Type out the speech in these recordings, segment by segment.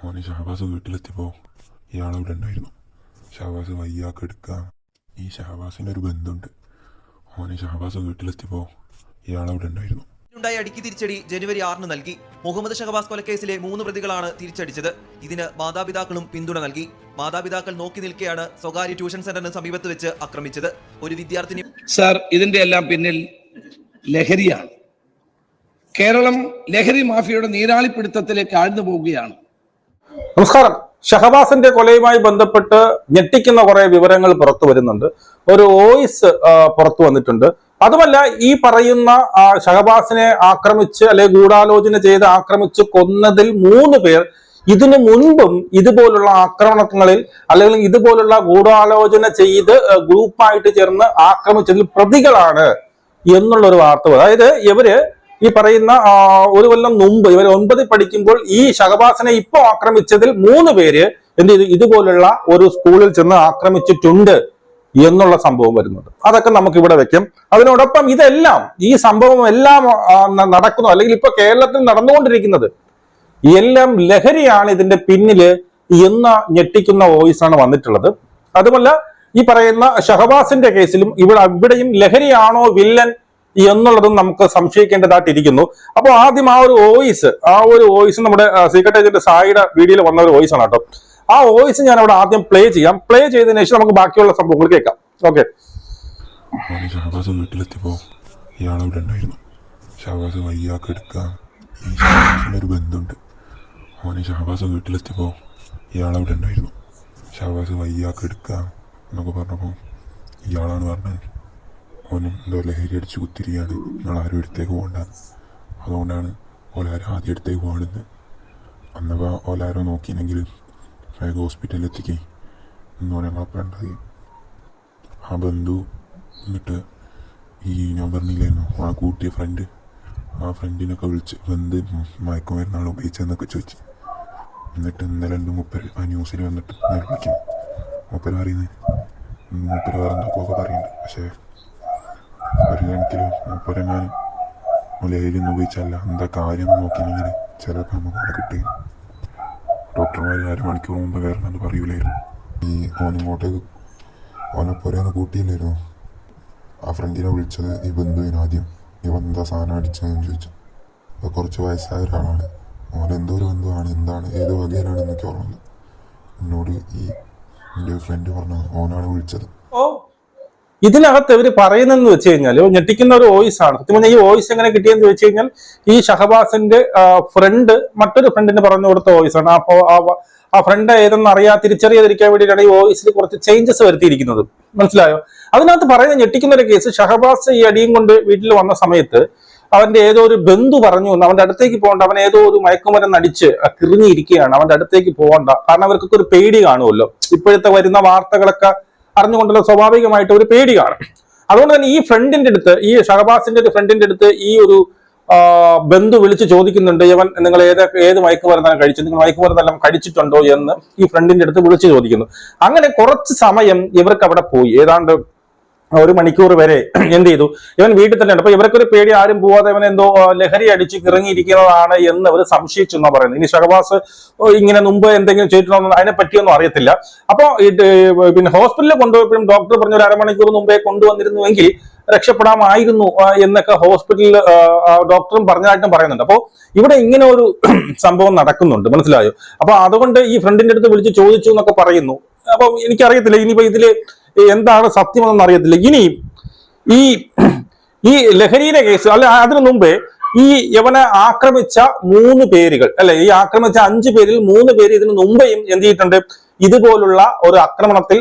ഓന് ഷഹബാസ് വീട്ടിലെത്തിയപ്പോൾ ഇയാളവിടെ ഉണ്ടായിരുന്നു. ഷഹബാസ് വയ്യാക്കെടുക്കുക. ഈ ഷഹബാസിൻ്റെ ഒരു ബന്ധുണ്ട്. ഓന് ഷഹബാസ് വീട്ടിലെത്തിയപ്പോൾ ഇയാളവിടെ ഉണ്ടായിരുന്നു. ായ അടിക്ക് തിരിച്ചടി ജനുവരി 6 നൽകി. മുഹമ്മദ് ഷഹബാസ് കൊലക്കേസിലെ 3 പ്രതികളാണ് തിരിച്ചടിച്ചത്. ഇതിന് മാതാപിതാക്കളും പിന്തുണ നൽകി. മാതാപിതാക്കൾ നോക്കി നിൽക്കെയാണ് സ്വകാര്യ ട്യൂഷൻ സെന്ററിന് സമീപത്ത് വെച്ച് ആക്രമിച്ചത്. ഒരു വിദ്യാർത്ഥിനി സാർ, ഇതിന്റെ എല്ലാം പിന്നിൽ ലഹരിയാണ്. കേരളം ലഹരി മാഫിയയുടെ നീരാളിപ്പിടുത്തത്തിലേക്ക് ആഴ്ന്നു പോവുകയാണ്. നമസ്കാരം. ഷഹബാസിന്റെ കൊലയുമായി ബന്ധപ്പെട്ട് ഞെട്ടിക്കുന്ന കുറെ വിവരങ്ങൾ പുറത്തു വരുന്നുണ്ട്. ഒരു വോയിസ് പുറത്തു വന്നിട്ടുണ്ട്. അതുമല്ല, ഈ പറയുന്ന ഷഹബാസിനെ ആക്രമിച്ച് അല്ലെങ്കിൽ ഗൂഢാലോചന ചെയ്ത് ആക്രമിച്ച് കൊന്നതിൽ 3 പേർ ഇതിനു മുൻപും ഇതുപോലുള്ള ആക്രമണങ്ങളിൽ അല്ലെങ്കിൽ ഇതുപോലുള്ള ഗൂഢാലോചന ചെയ്ത് ഗ്രൂപ്പായിട്ട് ചേർന്ന് ആക്രമിച്ചതിൽ പ്രതികളാണ് എന്നുള്ളൊരു വാർത്ത. അതായത് ഇവര് ഈ പറയുന്ന ഒരു കൊല്ലം മുമ്പ് ഇവർ 9ൽ പഠിക്കുമ്പോൾ ഈ ഷഹബാസിനെ ഇപ്പൊ ആക്രമിച്ചതിൽ 3 പേര് എന്ത് ചെയ്തു, ഇതുപോലുള്ള ഒരു സ്കൂളിൽ ചെന്ന് ആക്രമിച്ചിട്ടുണ്ട് എന്നുള്ള സംഭവം വരുന്നുണ്ട്. അതൊക്കെ നമുക്ക് ഇവിടെ വെക്കാം. അതിനോടൊപ്പം ഇതെല്ലാം, ഈ സംഭവം എല്ലാം നടക്കുന്നു അല്ലെങ്കിൽ ഇപ്പൊ കേരളത്തിൽ നടന്നുകൊണ്ടിരിക്കുന്നത് എല്ലാം ലഹരിയാണ് ഇതിന്റെ പിന്നില് എന്ന ഞെട്ടിക്കുന്ന വോയിസാണ് വന്നിട്ടുള്ളത്. അതുമല്ല, ഈ പറയുന്ന ഷഹബാസിന്റെ കേസിലും ഇവിടെയും ലഹരിയാണോ വില്ലൻ എന്നുള്ളതും നമുക്ക് സംശയിക്കേണ്ടതായിട്ടിരിക്കുന്നു. അപ്പോൾ ആദ്യം ആ ഒരു വോയിസ് നമ്മുടെ സീക്രട്ട് ഏജന്റ് സായിയുടെ വീഡിയോയിൽ വന്ന ഒരു വോയിസ് ആണ് കേട്ടോ. ആ വോയിസ് ഞാൻ അവിടെ ആദ്യം പ്ലേ ചെയ്യാം. പ്ലേ ചെയ്തതിനു ശേഷം നമുക്ക് ബാക്കിയുള്ള സംഭവങ്ങൾ കേൾക്കാം. ഓക്കെ. ഷഹബാസ് വീട്ടിലെത്തിയപ്പോൾ ഇയാളവിടെ ഉണ്ടായിരുന്നു. ഷഹബാസ് വയ്യാക്കെടുക്കുക. ഈ ഷഹബാസിൻ്റെ ഒരു ബന്ധുണ്ട്. ഓന് ഷഹബാസ് വീട്ടിലെത്തിയപ്പോൾ ഇയാളവിടെ ഉണ്ടായിരുന്നു. ഷഹബാസ് വയ്യാക്കെടുക്കുക എന്നൊക്കെ പറഞ്ഞപ്പോൾ ഇയാളാണ് പറഞ്ഞത് ഓനും എന്തോ ലഹരി അടിച്ച് കുത്തിരിയാണ്, നിങ്ങളാരും എടുത്തേക്ക് പോകണ്ട, അതുകൊണ്ടാണ് ഓലാരും ആദ്യം എടുത്തേക്ക് പോകണമെന്ന്. അന്നപ്പോൾ ഓലാരോ നോക്കിയെങ്കിൽ വേഗം ഹോസ്പിറ്റലിൽ എത്തിക്കേ എന്ന് ഞങ്ങളപ്പം ഉണ്ടായി. ആ ബന്ധു എന്നിട്ട് ഈ ഞാൻ പറഞ്ഞില്ലായിരുന്നു ആ കൂട്ടിയ ഫ്രണ്ട്, ആ ഫ്രണ്ടിനൊക്കെ വിളിച്ച് ബന്ധു മയക്കുമരുന്നാണ് ഉപയോഗിച്ചതെന്നൊക്കെ ചോദിച്ചു. എന്നിട്ട് ഇന്നലെ 2 ആ ന്യൂസിൽ വന്നിട്ട് വിളിക്കും. മൂപ്പര് പറയുന്നത് മൂപ്പര് വേറെ എന്തൊക്കെ പറയുന്നുണ്ട്. പക്ഷേ ഒരു കണക്കിൽ മൂപ്പരെങ്ങാനും ലഹരി ഒന്നും ഉപയോഗിച്ചല്ല എന്താ കാര്യം നോക്കിയെങ്കിൽ ചിലപ്പോൾ നമുക്ക് അവിടെ കിട്ടുകയും ഡോക്ടർമാർ 1 മണിക്കൂർ മുമ്പ് വരണമെന്ന് പറയൂലായിരുന്നു. ഈ ഓനിങ്ങോട്ടേക്ക് ഓനെപ്പോരെയൊന്ന് കൂട്ടിയില്ലായിരുന്നു. ആ ഫ്രണ്ടിനെ വിളിച്ചത് ഈ ബന്ധുവിന് ആദ്യം ഇവൻ എന്താ സാധനം അടിച്ചതെന്ന് ചോദിച്ചു. അപ്പോൾ കുറച്ച് വയസ്സായ ഒരാളാണ്. ഓനെന്തോ ഒരു ബന്ധുവാണ്, എന്താണ് ഏത് വകയിലാണെന്നൊക്കെ ഓർമ്മയില്ല. എന്നോട് ഈ എൻ്റെ ഫ്രണ്ട് പറഞ്ഞു ഓനാണ് വിളിച്ചത്. ഇതിനകത്ത് ഇവർ പറയുന്നതെന്ന് വെച്ച് കഴിഞ്ഞാൽ ഞെട്ടിക്കുന്ന ഒരു വോയിസ് ആണ്. സത്യം പറഞ്ഞാൽ ഈ വോയിസ് എങ്ങനെ കിട്ടിയെന്ന് വെച്ച് കഴിഞ്ഞാൽ ഈ ഷഹബാസിന്റെ ഫ്രണ്ട് മറ്റൊരു ഫ്രണ്ടിന് പറഞ്ഞു കൊടുത്ത വോയിസ് ആണ്. അപ്പോൾ ആ ഫ്രണ്ട് ഏതെന്ന് തിരിച്ചറിയാതിരിക്കാൻ വേണ്ടിയിട്ടാണ് ഈ വോയിസിൽ കുറച്ച് ചേഞ്ചസ് വരുത്തിയിരിക്കുന്നത്. മനസ്സിലായോ? അതിനകത്ത് പറയുന്ന ഞെട്ടിക്കുന്ന ഒരു കേസ്, ഷഹബാസ് ഈ അടിയും കൊണ്ട് വീട്ടിൽ വന്ന സമയത്ത് അവന്റെ ഏതോ ഒരു ബന്ധു പറഞ്ഞു അവന്റെ അടുത്തേക്ക് പോകണ്ട, അവൻ ഏതോ ഒരു മയക്കുമരുന്ന് അടിച്ച് കിറങ്ങിയിരിക്കുകയാണ്, അവന്റെ അടുത്തേക്ക് പോകണ്ട. കാരണം അവർക്കൊക്കെ ഒരു പേടി കാണുമല്ലോ, ഇപ്പോഴത്തെ വരുന്ന വാർത്തകളൊക്കെ അറിഞ്ഞുകൊണ്ടുള്ള സ്വാഭാവികമായിട്ട് ഒരു പേടി കാണും. അതുകൊണ്ട് തന്നെ ഈ ഫ്രണ്ടിന്റെ അടുത്ത്, ഈ ഷഹബാസിന്റെ ഒരു ഫ്രണ്ടിന്റെ അടുത്ത് ഈ ഒരു ബന്ധു വിളിച്ച് ചോദിക്കുന്നുണ്ട്, ഇവൻ നിങ്ങൾ ഏത് മയക്കുമരുന്നാണ് കഴിച്ചത്, നിങ്ങൾ മയക്കുമരുന്നെല്ലാം കഴിച്ചിട്ടുണ്ടോ എന്ന് ഈ ഫ്രണ്ടിന്റെ അടുത്ത് വിളിച്ച് ചോദിക്കുന്നു. അങ്ങനെ കുറച്ച് സമയം ഇവർക്ക് അവിടെ പോയി. ഏതാണ്ട് 1 മണിക്കൂർ വരെ എന്ത് ചെയ്തു, ഇവൻ വീട്ടിൽ തന്നെയാണ്. അപ്പൊ ഇവർക്കൊരു പേടി, ആരും പോവാതെ ഇവൻ എന്തോ ലഹരി അടിച്ച് ഇറങ്ങിയിരിക്കുന്നതാണ് എന്ന് അവർ സംശയിച്ചു എന്നാ പറയുന്നത്. ഇനി ഷഹബാസ് ഇങ്ങനെ മുമ്പ് എന്തെങ്കിലും ചെയ്തിട്ടുണ്ടോ അതിനെ പറ്റിയൊന്നും അറിയത്തില്ല. അപ്പൊ പിന്നെ ഹോസ്പിറ്റലിൽ കൊണ്ടുപോയപ്പോഴും ഡോക്ടർ പറഞ്ഞ ഒരു 1/2 മണിക്കൂർ മുമ്പേ കൊണ്ടുവന്നിരുന്നുവെങ്കിൽ രക്ഷപ്പെടാമായിരുന്നു എന്നൊക്കെ ഹോസ്പിറ്റലിൽ ഡോക്ടറും പറഞ്ഞതായിട്ടും പറയുന്നുണ്ട്. അപ്പോൾ ഇവിടെ ഇങ്ങനെ ഒരു സംഭവം നടക്കുന്നുണ്ട്. മനസ്സിലായോ? അപ്പൊ അതുകൊണ്ട് ഈ ഫ്രണ്ടിന്റെ അടുത്ത് വിളിച്ച് ചോദിച്ചു എന്നൊക്കെ പറയുന്നു. അപ്പൊ എനിക്കറിയത്തില്ല ഇനിയിപ്പോ ഇതില് എന്താണ് സത്യമെന്നൊന്നും അറിയത്തില്ല. ഇനി ഈ ലഹരിയുടെ കേസ് അല്ലെ, അതിനു മുമ്പേ ഈ യവനെ ആക്രമിച്ച 3 പേരുകൾ അല്ലെ, ഈ ആക്രമിച്ച 5 പേരിൽ 3 പേര് ഇതിനു മുമ്പേയും എന്ത് ചെയ്തിട്ടുണ്ട്, ഇതുപോലുള്ള ഒരു ആക്രമണത്തിൽ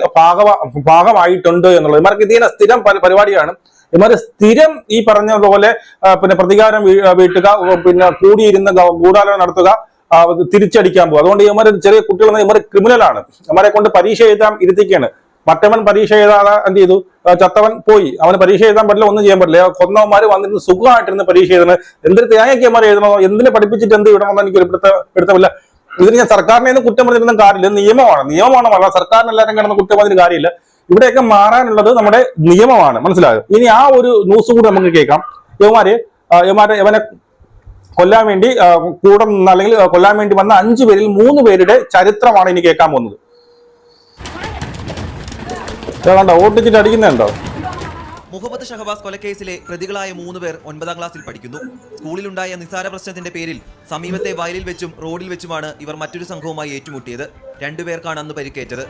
ഭാഗമായിട്ടുണ്ട് എന്നുള്ളത്. ഇവർക്ക് ഇതിനെ സ്ഥിരം പരിപാടിയാണ്. ഇവര് സ്ഥിരം ഈ പറഞ്ഞതുപോലെ പിന്നെ പ്രതികാരം വീട്ടുക, പിന്നെ കൂടിയിരുന്ന് ഗൂഢാലോചന നടത്തുക, തിരിച്ചടിക്കാൻ പോകും. അതുകൊണ്ട് ഇവന്മാർ ചെറിയ കുട്ടികൾ ഇവർ ക്രിമിനലാണ്. ഇവരെ കൊണ്ട് പരീക്ഷ എഴുതാൻ ഇരുത്തിക്കാണ്. മറ്റവൻ പരീക്ഷ എഴുതാതെ എന്ത് ചെയ്തു, ചത്തവൻ പോയി. അവന് പരീക്ഷ എഴുതാൻ പറ്റില്ല, ഒന്നും ചെയ്യാൻ പറ്റില്ല. കൊന്നവന്മാർ വന്നിരുന്ന് സുഖമായിട്ടിരുന്ന് പരീക്ഷ എഴുതുന്നത്. എന്തൊരു തേങ്ങയ്ക്കന്മാർ എഴുതണോ, എന്തിനെ പഠിപ്പിച്ചിട്ട് എന്ത് വിടണമെന്ന് എനിക്ക് പിടുത്തമില്ല. ഇതിന് ഞാൻ സർക്കാരിനെ കുറ്റം പറഞ്ഞിരുന്ന കാര്യമില്ല, നിയമമാണ് വളരെ. സർക്കാരിന് എല്ലാവരും കിടന്ന് കുറ്റം പറഞ്ഞൊരു കാര്യമില്ല. ഇവിടെയൊക്കെ മാറാനുള്ളത് നമ്മുടെ നിയമമാണ്. മനസ്സിലായോ? ഇനി ആ ഒരു ന്യൂസ് കൂടി നമുക്ക് കേൾക്കാം. ഇവനെ കൊല്ലാൻ വേണ്ടി കൂടെ നിന്ന് അല്ലെങ്കിൽ കൊല്ലാൻ വേണ്ടി വന്ന 5 പേരിൽ 3 പേരുടെ ചരിത്രമാണ് ഇനി കേൾക്കാൻ പോകുന്നത്. കണ്ടോ ഓട്ടിച്ചിട്ട് അടിക്കുന്നുണ്ടോ? മുഹമ്മദ് ഷഹബാസ് കൊലക്കേസിലെ പ്രതികളായ 3 പേർ 9ാം ക്ലാസ്സിൽ പഠിക്കുന്നു. സ്കൂളിലുണ്ടായ നിസ്സാര പ്രശ്നത്തിന്റെ പേരിൽ സമീപത്തെ വയലിൽ വെച്ചും റോഡിൽ വെച്ചുമാണ് ഇവർ മറ്റൊരു സംഘവുമായി ഏറ്റുമുട്ടിയത്. 2 പേർക്കാണ് അന്ന് പരിക്കേറ്റത്.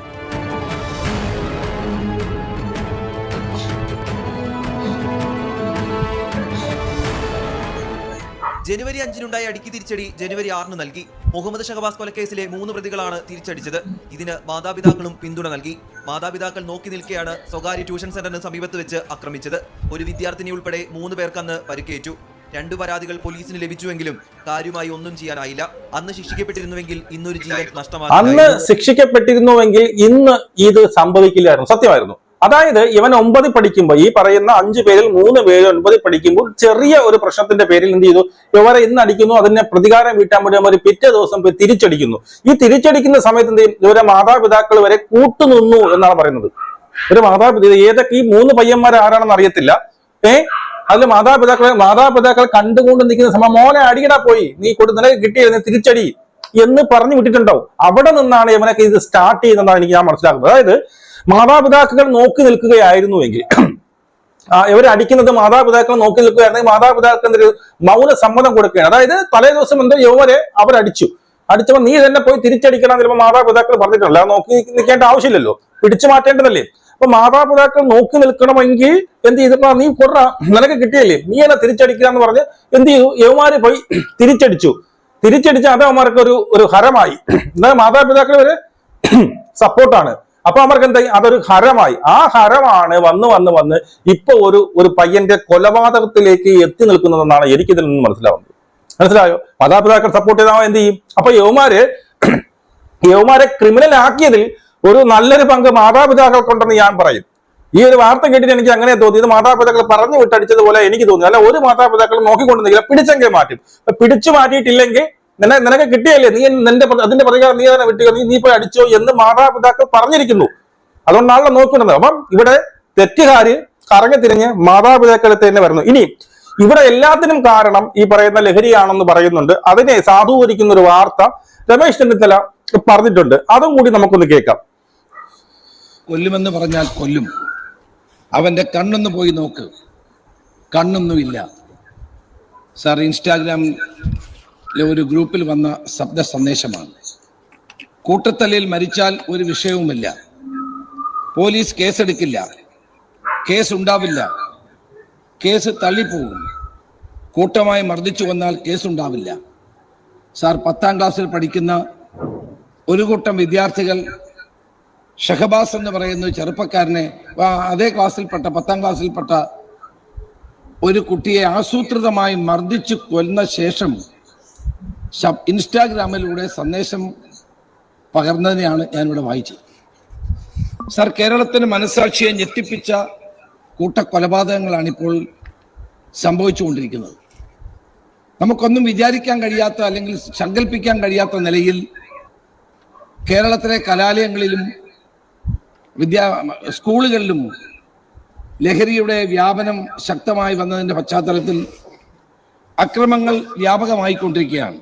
ജനുവരി 5-നുണ്ടായ അടിക്ക് തിരിച്ചടി ജനുവരി 6-ന് നൽകി. മുഹമ്മദ് ഷഹബാസ് കൊലക്കേസിലെ 3 പ്രതികളാണ് തിരിച്ചടിച്ചത്. ഇതിന് മാതാപിതാക്കളും പിന്തുണ നൽകി. മാതാപിതാക്കൾ നോക്കി നിൽക്കെയാണ് സ്വകാര്യ ട്യൂഷൻ സെന്ററിന് സമീപത്ത് വെച്ച് ആക്രമിച്ചത്. ഒരു വിദ്യാർത്ഥിനി ഉൾപ്പെടെ 3 പേർക്കന്ന് പരിക്കേറ്റു. 2 പരാതികൾ പോലീസിന് ലഭിച്ചുവെങ്കിലും കാര്യമായി ഒന്നും ചെയ്യാനായില്ല. അന്ന് ശിക്ഷിക്കപ്പെട്ടിരുന്നുവെങ്കിൽ ഇന്നൊരു ജീവൻ നഷ്ടമാകും. അന്ന് ശിക്ഷിക്കപ്പെട്ടിരുന്നുവെങ്കിൽ ഇന്ന് ഇത് സംഭവിക്കില്ലായിരുന്നു. സത്യമായിരുന്നു. അതായത് ഇവൻ 9 പഠിക്കുമ്പോൾ ഈ പറയുന്ന 5 പേരിൽ 3 പേര് 9 പഠിക്കുമ്പോൾ ചെറിയ ഒരു പ്രശ്നത്തിന്റെ പേരിൽ എന്ത് ചെയ്തു, ഇവരെ ഇന്ന് അടിക്കുന്നു. അതിനെ പ്രതികാരം വീട്ടാൻ വേണ്ടി അവർ പിറ്റേ ദിവസം പോയി തിരിച്ചടിക്കുന്നു. ഈ തിരിച്ചടിക്കുന്ന സമയത്ത് എന്ത് ചെയ്യും, ഇവരെ മാതാപിതാക്കൾ വരെ കൂട്ടുനിന്നു എന്നാണ് പറയുന്നത്. ഒരു മാതാപിതാക്കൾ ഏതൊക്കെ ഈ 3 പയ്യന്മാർ ആരാണെന്ന് അറിയത്തില്ല. അതിൽ മാതാപിതാക്കൾ കണ്ടുകൊണ്ട് നിൽക്കുന്ന സമയം മോനെ അടിയിടാ പോയി നീ നിനക്ക് കിട്ടിയത് തിരിച്ചടി എന്ന് പറഞ്ഞു വിട്ടിട്ടുണ്ടാവും. അവിടെ നിന്നാണ് ഇവനൊക്കെ ഇത് സ്റ്റാർട്ട് ചെയ്യുന്നതാണ് ഞാൻ മനസ്സിലാക്കുന്നത്. അതായത് മാതാപിതാക്കൾ നോക്കി നിൽക്കുകയായിരുന്നുവെങ്കിൽ ഇവർ അടിക്കുന്നത് മാതാപിതാക്കൾ നോക്കി നിൽക്കുകയായിരുന്നെങ്കിൽ മാതാപിതാക്കൾ എന്തൊരു മൗന സമ്മതം കൊടുക്കുകയാണ്. അതായത് തലേ ദിവസം എന്തോ യുവരെ അടിച്ചപ്പോൾ നീ തന്നെ പോയി തിരിച്ചടിക്കണം ചിലപ്പോൾ മാതാപിതാക്കൾ പറഞ്ഞിട്ടില്ല. നോക്കി നിൽക്കേണ്ട ആവശ്യമില്ലല്ലോ, പിടിച്ചു മാറ്റേണ്ടതല്ലേ. അപ്പൊ മാതാപിതാക്കൾ നോക്കി നിൽക്കണമെങ്കിൽ എന്ത് ചെയ്തപ്പോ നീ കൊടുറ നിനക്ക് കിട്ടിയല്ലേ നീ എന്നെ തിരിച്ചടിക്കുക എന്ന് പറഞ്ഞ് എന്ത് ചെയ്തു, യവമാര് പോയി തിരിച്ചടിച്ച് അത് അവന്മാർക്ക് ഒരു ഹരമായി. എന്നാൽ മാതാപിതാക്കൾ ഒരു സപ്പോർട്ടാണ്. അപ്പൊ അവർക്ക് എന്തായി, അതൊരു ഹരമായി. ആ ഹരമാണ് വന്ന് ഇപ്പൊ ഒരു പയ്യന്റെ കൊലപാതകത്തിലേക്ക് എത്തി നിൽക്കുന്നതെന്നാണ് എനിക്കിതിൽ നിന്ന് മനസ്സിലായോ? മാതാപിതാക്കൾ സപ്പോർട്ട് ചെയ്താൽ എന്ത് ചെയ്യും? അപ്പൊ യവമാരെ ക്രിമിനൽ ആക്കിയതിൽ ഒരു നല്ലൊരു പങ്ക് മാതാപിതാക്കൾക്കുണ്ടെന്ന് ഞാൻ പറയും. ഈ ഒരു വാർത്ത കേട്ടിട്ട് എനിക്ക് അങ്ങനെ തോന്നി. ഇത് മാതാപിതാക്കൾ പറഞ്ഞു വിട്ടടിച്ചതുപോലെ എനിക്ക് തോന്നി. അല്ല, ഒരു മാതാപിതാക്കൾ നോക്കിക്കൊണ്ട് നിൽക്കില്ല, പിടിച്ചെങ്കിൽ മാറ്റും. പിടിച്ചു മാറ്റിയിട്ടില്ലെങ്കിൽ നിനക്ക് കിട്ടിയല്ലേ നീ അതിന്റെ പ്രതികാരം നീ തന്നെ വിട്ടുക, നീ പോയി അടിച്ചോ എന്ന് മാതാപിതാക്കൾ പറഞ്ഞിരിക്കുന്നു. അതുകൊണ്ടാണല്ലോ നോക്കുന്നത്. അപ്പം ഇവിടെ തെറ്റുകാര് കറങ്ങി തിരിഞ്ഞ് മാതാപിതാക്കളെ തന്നെ വരുന്നു. ഇനി ഇവിടെ എല്ലാത്തിനും കാരണം ഈ പറയുന്ന ലഹരിയാണെന്ന് പറയുന്നുണ്ട്. അതിനെ സാധൂകരിക്കുന്ന ഒരു വാർത്ത രമേശ് ചെന്നിത്തല പറഞ്ഞിട്ടുണ്ട്. അതും കൂടി നമുക്കൊന്ന് കേൾക്കാം. കൊല്ലുമെന്ന് പറഞ്ഞാൽ കൊല്ലും. അവന്റെ കണ്ണൊന്ന് പോയി നോക്ക്, കണ്ണൊന്നുമില്ല. സാർ, ഇൻസ്റ്റാഗ്രാമിലെ ഒരു ഗ്രൂപ്പിൽ വന്ന ശബ്ദ സന്ദേശമാണ്. കൂട്ടത്തല്ലിൽ മരിച്ചാൽ ഒരു വിഷയവുമില്ല, പോലീസ് കേസെടുക്കില്ല, കേസ് ഉണ്ടാവില്ല, കേസ് തള്ളിപ്പോകും. കൂട്ടമായി മർദ്ദിച്ചു വന്നാൽ കേസുണ്ടാവില്ല. സാർ, 10ാം ക്ലാസ്സിൽ പഠിക്കുന്ന ഒരു കൂട്ടം വിദ്യാർത്ഥികൾ ഷഹബാസ് എന്ന് പറയുന്ന ചെറുപ്പക്കാരനെ അതേ ക്ലാസ്സിൽപ്പെട്ട 10ാം ക്ലാസ്സിൽപ്പെട്ട ഒരു കുട്ടിയെ ആസൂത്രിതമായി മർദ്ദിച്ചു കൊന്ന ശേഷം ഇൻസ്റ്റാഗ്രാമിലൂടെ സന്ദേശം പകർന്നതിനെയാണ് ഞാനിവിടെ വായിച്ചത്. സാർ, കേരളത്തിന് മനസ്സാക്ഷിയെ ഞെട്ടിപ്പിച്ച കൂട്ടക്കൊലപാതകങ്ങളാണ് ഇപ്പോൾ സംഭവിച്ചുകൊണ്ടിരിക്കുന്നത്. നമുക്കൊന്നും വിചാരിക്കാൻ കഴിയാത്ത അല്ലെങ്കിൽ സങ്കല്പിക്കാൻ കഴിയാത്ത നിലയിൽ കേരളത്തിലെ കലാലയങ്ങളിലും സ്കൂളുകളിലും ലഹരിയുടെ വ്യാപനം ശക്തമായി വന്നതിൻ്റെ പശ്ചാത്തലത്തിൽ അക്രമങ്ങൾ വ്യാപകമായിക്കൊണ്ടിരിക്കുകയാണ്.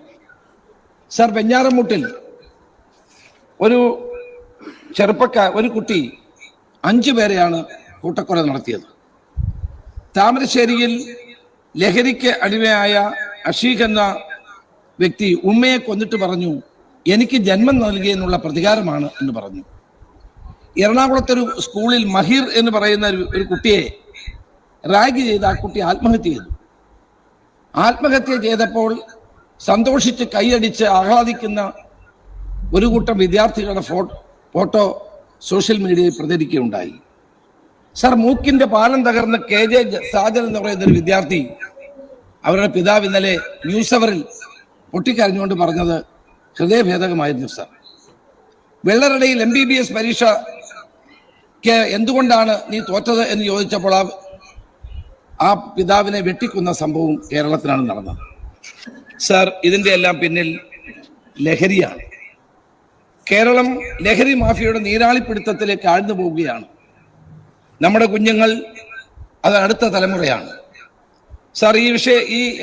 സാർ, വെഞ്ഞാറമൂട്ടിൽ ഒരു കുട്ടി 5 പേരെയാണ് കൂട്ടക്കൊല നടത്തിയത്. താമരശ്ശേരിയിൽ ലഹരിക്ക് അടിമയായ അഷീഖ് എന്ന വ്യക്തി ഉമ്മയെ കൊന്നിട്ട് പറഞ്ഞു, എനിക്ക് ജന്മം നൽകിയെന്നുള്ള പ്രതികാരമാണ് എന്ന് പറഞ്ഞു. എറണാകുളത്തൊരു സ്കൂളിൽ മഹിർ എന്ന് പറയുന്ന ഒരു കുട്ടിയെ റാഗ് ചെയ്ത് ആ കുട്ടി ആത്മഹത്യ ചെയ്തു. ആത്മഹത്യ ചെയ്തപ്പോൾ സന്തോഷിച്ച് കൈയടിച്ച് ആഹ്ലാദിക്കുന്ന ഒരു കൂട്ടം വിദ്യാർത്ഥികളുടെ ഫോട്ടോ സോഷ്യൽ മീഡിയയിൽ പ്രചരിക്കുകയുണ്ടായി. സാർ, മൂക്കിന്റെ പാലം തകർന്ന KJ സാജൻ എന്ന് പറയുന്ന ഒരു വിദ്യാർത്ഥി, അവരുടെ പിതാവ് ഇന്നലെ ന്യൂസ് അവറിൽ പൊട്ടിക്കരഞ്ഞുകൊണ്ട് പറഞ്ഞത് ഹൃദയഭേദകമായിരുന്നു. സാർ, വെള്ളറടയിൽ MBBS പരീക്ഷയ്ക്ക് എന്തുകൊണ്ടാണ് നീ തോറ്റത് എന്ന് ചോദിച്ചപ്പോൾ ആ പിതാവിനെ വെട്ടിക്കുന്ന സംഭവം കേരളത്തിലാണ് നടന്നത്. സാർ, ഇതിന്റെ എല്ലാം പിന്നിൽ ലഹരിയാണ്. കേരളം ലഹരി മാഫിയയുടെ നീരാളിപ്പിടുത്തത്തിലേക്ക് ആഴ്ന്നു പോവുകയാണ്. നമ്മുടെ കുഞ്ഞുങ്ങൾ അത് അടുത്ത തലമുറയാണ്. സാർ,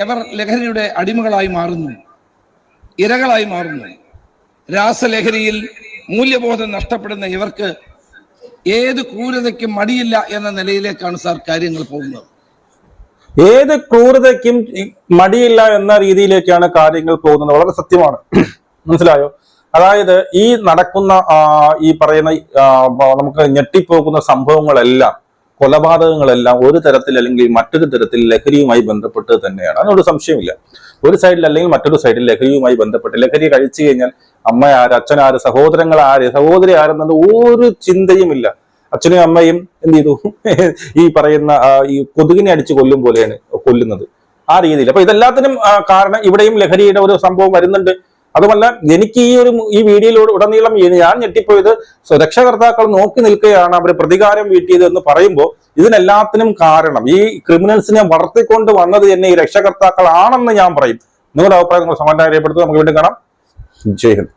ഇവർ ലഹരിയുടെ അടിമകളായി മാറുന്നു, ഇരകളായി മാറുന്നു. രാസലഹരിയിൽ മൂല്യബോധം നഷ്ടപ്പെടുന്ന ഇവർക്ക് ഏത് ക്രൂരതയ്ക്കും മടിയില്ല എന്ന നിലയിലേക്കാണ് സാർ കാര്യങ്ങൾ പോകുന്നത്. ഏത് ക്രൂരതയ്ക്കും മടിയില്ല എന്ന രീതിയിലേക്കാണ് കാര്യങ്ങൾ പോകുന്നത്. വളരെ സത്യമാണ്. മനസ്സിലായോ? അതായത് ഈ നടക്കുന്ന ഈ പറയുന്ന നമുക്ക് ഞെട്ടിപ്പോകുന്ന സംഭവങ്ങളെല്ലാം, കൊലപാതകങ്ങളെല്ലാം ഒരു തരത്തിൽ അല്ലെങ്കിൽ മറ്റൊരു തരത്തിൽ ലഹരിയുമായി ബന്ധപ്പെട്ട് തന്നെയാണ്. അതിനൊരു സംശയമില്ല. ഒരു സൈഡിൽ അല്ലെങ്കിൽ മറ്റൊരു സൈഡിൽ ലഹരിയുമായി ബന്ധപ്പെട്ട്, ലഹരി കഴിച്ചു കഴിഞ്ഞാൽ അമ്മ ആര്, അച്ഛൻ ആര്, സഹോദരങ്ങൾ ആര്, സഹോദരി ആരെന്നത് ഒരു ചിന്തയുമില്ല. അച്ഛനും അമ്മയും എന്ത് ചെയ്തു, ഈ പറയുന്ന ഈ കൊതുകിനെ അടിച്ച് കൊല്ലും പോലെയാണ് കൊല്ലുന്നത്, ആ രീതിയിൽ. അപ്പൊ ഇതെല്ലാത്തിനും കാരണം ഇവിടെയും ലഹരിയുടെ ഒരു സംഭവം വരുന്നുണ്ട്. അതുമല്ല, എനിക്ക് ഈ വീഡിയോയിലൂടെ ഉടനീളം ഞാൻ ഞെട്ടിപ്പോയത്, രക്ഷകർത്താക്കൾ നോക്കി നിൽക്കുകയാണ് അവർ പ്രതികാരം വീട്ടിയത് എന്ന് പറയുമ്പോൾ ഇതിനെല്ലാത്തിനും കാരണം ഈ ക്രിമിനൽസിനെ വളർത്തിക്കൊണ്ട് വന്നത് തന്നെ ഈ രക്ഷകർത്താക്കൾ ആണെന്ന് ഞാൻ പറയും. നിങ്ങളുടെ അഭിപ്രായം നിങ്ങൾ സമാധാനം രേഖപ്പെടുത്തുക. നമുക്ക് വീണ്ടും കാണാം. ജയ് ഹിന്ദ്.